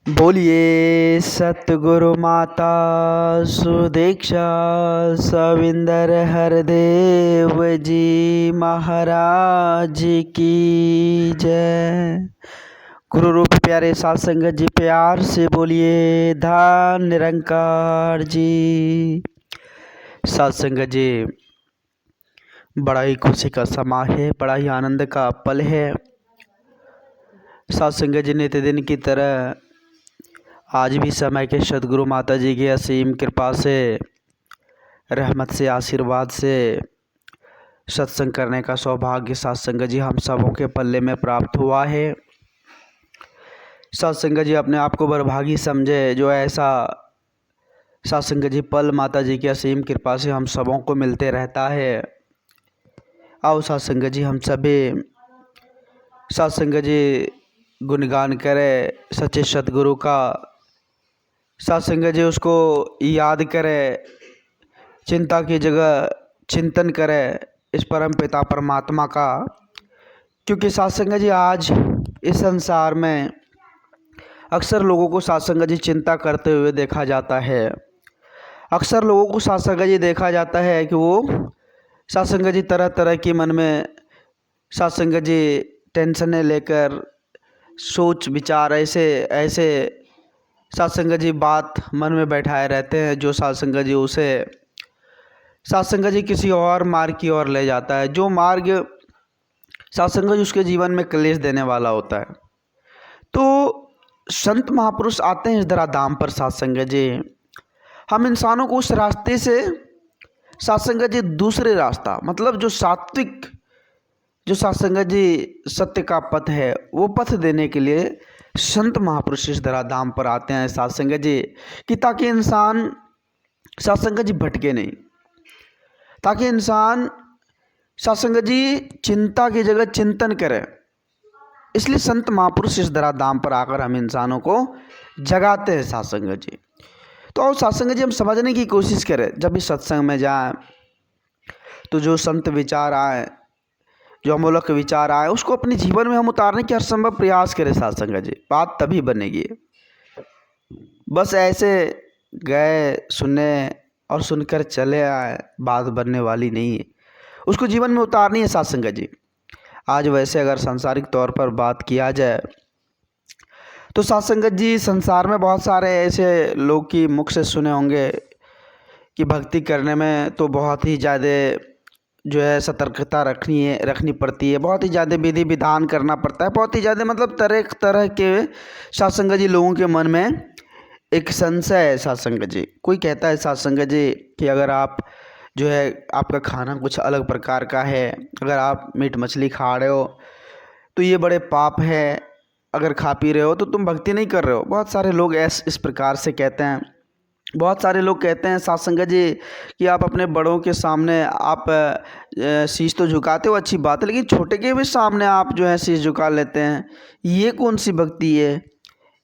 बोलिए सतगुरु माता सुदीक्षा सविंदर हरदेव जी महाराज की जय। गुरु रूप प्यारे साध संगत जी प्यार से बोलिए धन निरंकार जी। साध संगत जी, बड़ा ही खुशी का समा है, बड़ा ही आनंद का पल है। साध संगत जी, नित्य की तरह आज भी समय के सदगुरु माता जी की असीम कृपा से, रहमत से, आशीर्वाद से सत्संग करने का सौभाग्य साध संगत जी हम सबों के पल्ले में प्राप्त हुआ है। साध संगत जी, अपने आप को बड़भागी समझे जो ऐसा साध संगत जी पल माता जी की असीम कृपा से हम सबों को मिलते रहता है। आओ साध संगत जी, हम सभी साध संगत जी गुणगान करें सच्चे सतगुरु का। साध संगत जी उसको याद करें, चिंता की जगह चिंतन करें इस परम पिता परमात्मा का। क्योंकि साध संगत जी आज इस संसार में अक्सर लोगों को साध संगत जी चिंता करते हुए देखा जाता है। अक्सर लोगों को साध संगत जी देखा जाता है कि वो साध संगत जी तरह तरह की मन में साध संगत जी टेंशनें लेकर सोच विचार ऐसे ऐसे साध संगत जी बात मन में बैठाए रहते हैं, जो साध संगत जी उसे साध संगत जी किसी और मार्ग की ओर ले जाता है, जो मार्ग साध संगत जी उसके जीवन में क्लेश देने वाला होता है। तो संत महापुरुष आते हैं इस धराधाम पर साध संगत जी, हम इंसानों को उस रास्ते से साध संगत जी दूसरे रास्ता, मतलब जो सात्विक, जो साध संगत जी सत्य का पथ है, वो पथ देने के लिए संत महापुरुष इस धराधाम पर आते हैं साध संगत जी, कि ताकि इंसान साध संगत जी भटके नहीं, ताकि इंसान साध संगत जी चिंता की जगह चिंतन करे। इसलिए संत महापुरुष इस धराधाम पर आकर हम इंसानों को जगाते हैं साध संगत जी। तो और साध संगत जी हम समझने की कोशिश करें, जब भी सत्संग में जाएं तो जो संत विचार आए, जो अमूलक विचार आए, उसको अपने जीवन में हम उतारने की हर संभव प्रयास करें साध संगत जी, बात तभी बनेगी। बस ऐसे गए सुने और सुनकर चले आए, बात बनने वाली नहीं है, उसको जीवन में उतारनी है साध संगत जी। आज वैसे अगर सांसारिक तौर पर बात किया जाए तो साध संगत जी संसार में बहुत सारे ऐसे लोग की मुख से सुने होंगे कि भक्ति करने में तो बहुत ही ज़्यादा जो है सतर्कता रखनी पड़ती है, बहुत ही ज़्यादा विधि विधान करना पड़ता है, बहुत ही ज़्यादा मतलब तरह तरह के साध संगत जी लोगों के मन में एक संशय है साध संगत जी। कोई कहता है साध संगत जी कि अगर आप जो है आपका खाना कुछ अलग प्रकार का है, अगर आप मीट मछली खा रहे हो तो ये बड़े पाप है, अगर खा पी रहे हो तो तुम भक्ति नहीं कर रहे हो। बहुत सारे लोग इस प्रकार से कहते हैं। बहुत सारे लोग कहते हैं साध संगत जी कि आप अपने बड़ों के सामने आप शीश तो झुकाते हो, अच्छी बात है, लेकिन छोटे के भी सामने आप जो है शीश झुका लेते हैं, ये कौन सी भक्ति है,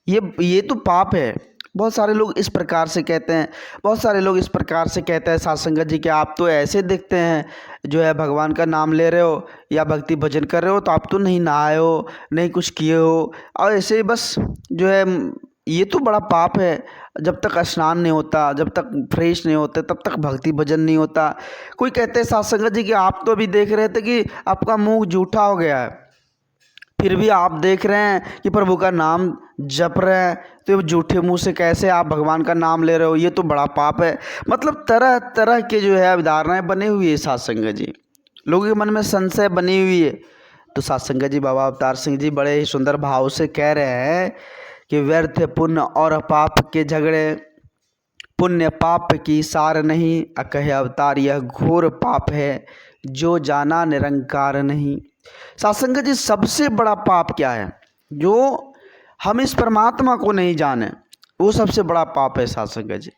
ये तो पाप है। बहुत सारे लोग इस प्रकार से कहते हैं। बहुत सारे लोग इस प्रकार से कहते हैं साध संगत जी कि आप तो ऐसे दिखते हैं, जो है भगवान का नाम ले रहे हो या भक्ति भजन कर रहे हो तो आप तो नहीं नहाए हो, नहीं कुछ किए हो, और ऐसे ही बस जो है ये तो बड़ा पाप है। जब तक स्नान नहीं होता, जब तक फ्रेश नहीं होते, तब तक भक्ति भजन नहीं होता। कोई कहते हैं साध संगत जी कि आप तो अभी देख रहे थे कि आपका मुंह जूठा हो गया है, फिर भी आप देख रहे हैं कि प्रभु का नाम जप रहे हैं, तो जूठे मुंह से कैसे आप भगवान का नाम ले रहे हो, ये तो बड़ा पाप है। मतलब तरह तरह के जो है अवधारणाएं बनी हुई है साध संगत जी, लोगों के मन में संशय बनी हुई है। तो साध संगत जी बाबा अवतार सिंह जी बड़े ही सुंदर भाव से कह रहे हैं कि व्यर्थ पुण्य और पाप के झगड़े, पुण्य पाप की सार नहीं, अकहे अवतार यह घोर पाप है, जो जाना निरंकार नहीं। साध संगत जी सबसे बड़ा पाप क्या है? जो हम इस परमात्मा को नहीं जाने, वो सबसे बड़ा पाप है साध संगत जी।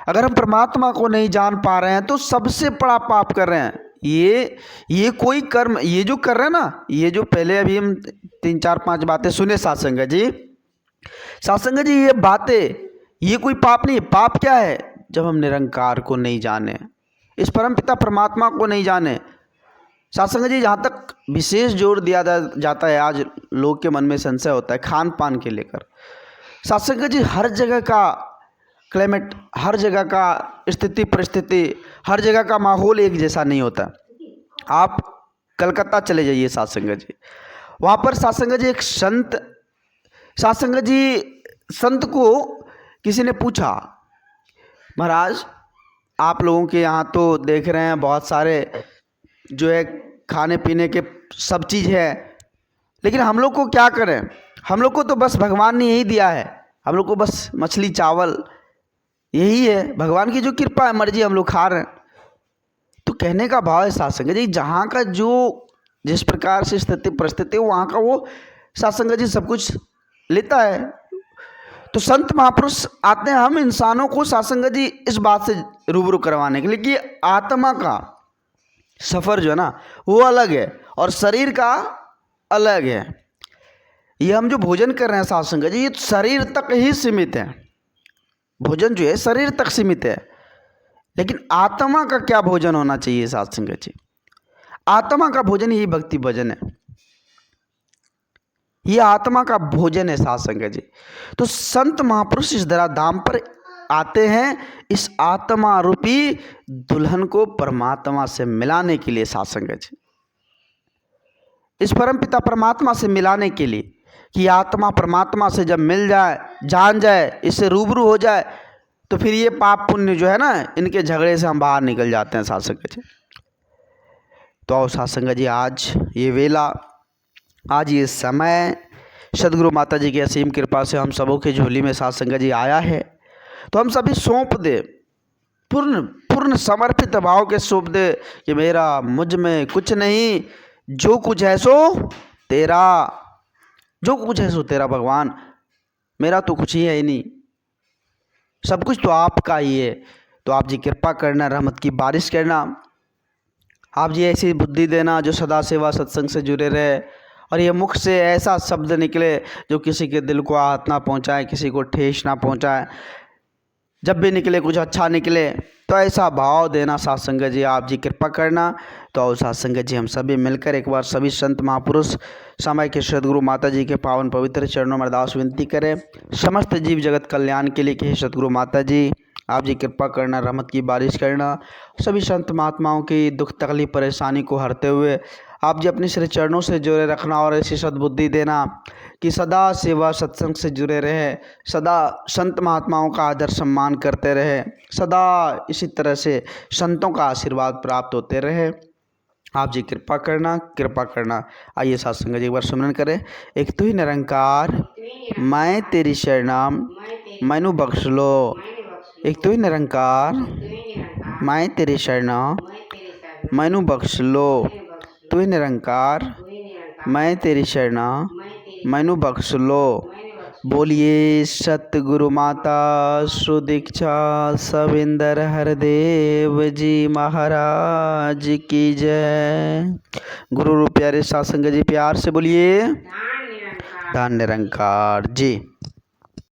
अगर हम परमात्मा को नहीं जान पा रहे हैं तो सबसे बड़ा पाप कर रहे हैं। ये कोई कर्म, ये जो कर रहे हैं ना, ये जो पहले अभी हम 3 4 5 बातें सुने साध संगत जी, साध संगत जी ये बातें, ये कोई पाप नहीं है। पाप क्या है? जब हम निरंकार को नहीं जाने, इस परमपिता परमात्मा को नहीं जाने। साध संगत जी जहाँ तक विशेष जोर दिया जाता है, आज लोग के मन में संशय होता है खान पान के लेकर, सत्संग जी हर जगह का क्लाइमेट, हर जगह का स्थिति परिस्थिति, हर जगह का माहौल एक जैसा नहीं होता। आप कलकत्ता चले जाइए सत्संग जी, वहाँ पर सत्संग जी एक सत्संग जी संत को किसी ने पूछा, महाराज आप लोगों के यहाँ तो देख रहे हैं बहुत सारे जो है खाने पीने के सब चीज़ है, लेकिन हम लोग को क्या करें, हम लोग को तो बस भगवान ने यही दिया है, हम लोग को बस मछली चावल यही है, भगवान की जो कृपा है मर्जी हम लोग खा रहे हैं। तो कहने का भाव है सत्संग जी जहाँ का जो जिस प्रकार से स्थिति परिस्थिति वहाँ का वो सत्संग जी सब कुछ लेता है। तो संत महापुरुष आते हैं हम इंसानों को सत्संग जी इस बात से रूबरू करवाने के लिए कि आत्मा का सफ़र जो है ना वो अलग है और शरीर का अलग है। ये हम जो भोजन कर रहे हैं सत्संग जी, ये शरीर तक ही सीमित है, भोजन जो है शरीर तक सीमित है, लेकिन आत्मा का क्या भोजन होना चाहिए सत्संग जी? आत्मा का भोजन यही भक्ति भोजन है, ये आत्मा का भोजन है सत्संग जी। तो संत महापुरुष इस धराधाम पर आते हैं इस आत्मा रूपी दुल्हन को परमात्मा से मिलाने के लिए सत्संग जी, इस परमपिता परमात्मा से मिलाने के लिए कि आत्मा परमात्मा से जब मिल जाए, जान जाए, इससे रूबरू हो जाए, तो फिर ये पाप पुण्य जो है ना इनके झगड़े से हम बाहर निकल जाते हैं सत्संग जी। तो आओ सत्संग जी आज ये वेला, आज ये समय सदगुरु माता जी की असीम कृपा से हम सबों के झोली में सत्संग जी आया है, तो हम सभी सौंप दे, पूर्ण समर्पित भाव के सौंप दे कि मेरा मुझ में कुछ नहीं, जो कुछ है सो तेरा, जो कुछ है सो तेरा भगवान, मेरा तो कुछ ही है ही नहीं, सब कुछ तो आपका ही है। तो आप जी कृपा करना, रहमत की बारिश करना, आप जी ऐसी बुद्धि देना जो सदा सेवा सत्संग से जुड़े रहे, और ये मुख से ऐसा शब्द निकले जो किसी के दिल को आहत ना पहुंचाए, किसी को ठेस ना पहुंचाए, जब भी निकले कुछ अच्छा निकले, तो ऐसा भाव देना सत्संग जी, आप जी कृपा करना। तो आओ सत्संग जी हम सभी मिलकर एक बार सभी संत महापुरुष समय के सदगुरु माता जी के पावन पवित्र चरणों में अरदास विनती करें समस्त जीव जगत कल्याण के लिए कि हे सदगुरु माता जी आप जी कृपा करना, रहमत की बारिश करना, सभी संत महात्माओं की दुख तकलीफ परेशानी को हरते हुए आप जी अपने श्री चरणों से जुड़े रखना और ऐसी सद्बुद्धि देना कि सदा सेवा सत्संग से जुड़े रहे, सदा संत महात्माओं का आदर सम्मान करते रहे, सदा इसी तरह से संतों का आशीर्वाद प्राप्त होते रहे। आप जी कृपा करना, कृपा करना। आइए सत्संग जी एक बार सुमरन करें। एक तू ही निरंकार मैं तेरी शरणाम मैनू बख्श लो, एक तू ही निरंकार मैं तेरी शरणाम मैनू बख्श लो, तू ही निरंकार मैं तेरी शरणा मैनू बख्श लो। बोलिए सतगुरु माता सुदीक्षा सविंदर हरदेव जी महाराज की जय। गुरु रूप प्यारे सत्संग जी प्यार से बोलिए धन निरंकार जी।